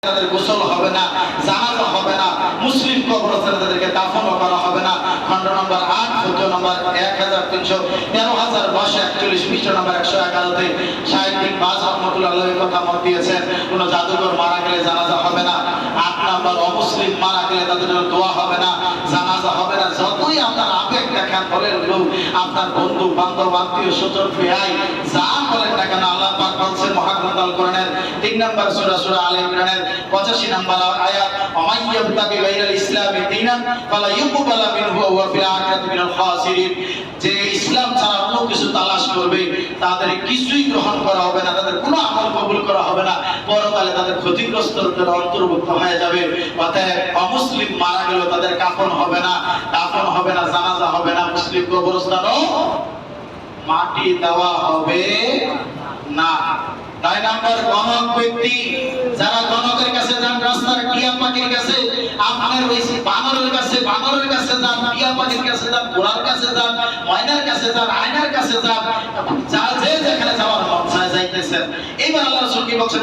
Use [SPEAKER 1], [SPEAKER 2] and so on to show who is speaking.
[SPEAKER 1] তাদের গোসল হবে না, জানাজা হবে না, মুসলিম কবরস্থানে তাদেরকে দাফন করা হবে না। খণ্ড নম্বর 8 ফতোয়া নম্বর 1341 পৃষ্ঠা নম্বর 111 তে শাহেদ বিন বাজ রাহমাতুল্লাহ আলাইহি কথা মত দিয়েছেন, কোন জাদুঘর মারা গেলে জানাজা হবে না। 8 নম্বর অমুসলিম মারা গেলে তাদের জন্য দোয়া হবে না, জানাজা হবে না। যতই আপনার আবেগ দেখান বলেন লোক, আপনার বন্ধু বান্ধব আত্মীয় স্বজন ভাই যা বলেন না কেন, আল্লাহ পাক বলেন মহাগ্রন্থ আল কোরআনের 3 নম্বর সূরা আলে ইমরানের 85 নম্বর আয়াত, ওয়ামাইয়াবতাগি গায়রাল ইসলামি দীনান ফালা ইউকবালা মিনহু ওয়া হুয়া ফিল আখিরাতি মিনাল খাসিরিন। যে ইসলাম ছাড়া অন্য কিছু তালাশ করবে তাদের কিছুই গ্রহণ করা হবে না, তাদের কোনো আমল কবুল করা হবে না, পরকালে তাদের ক্ষতিগ্রস্তদের অন্তর্ভুক্ত হয়ে যাবে। অতএব অমুসলিম মারা গেলেও তাদের কাফন হবে না, জানাজা হবে না, মুসলিম কবরস্থানও মাটি দেওয়া হবে না। 9 নম্বর গণক ব্যক্তি, যারা গণকের কাছে যান, রাস্তার টিয়া পাখির কাছে, আপনার ওই বানরের কাছে যান, টিয়া পাখির কাছে যান, ঘোড়ার কাছে যান, ময়নার কাছে যান, আয়নার কাছে যান, যা যে যেখানে যাওয়ার মন চায় যাইতেছেন। এইবার আল্লাহ রাসূল কি বলছেন?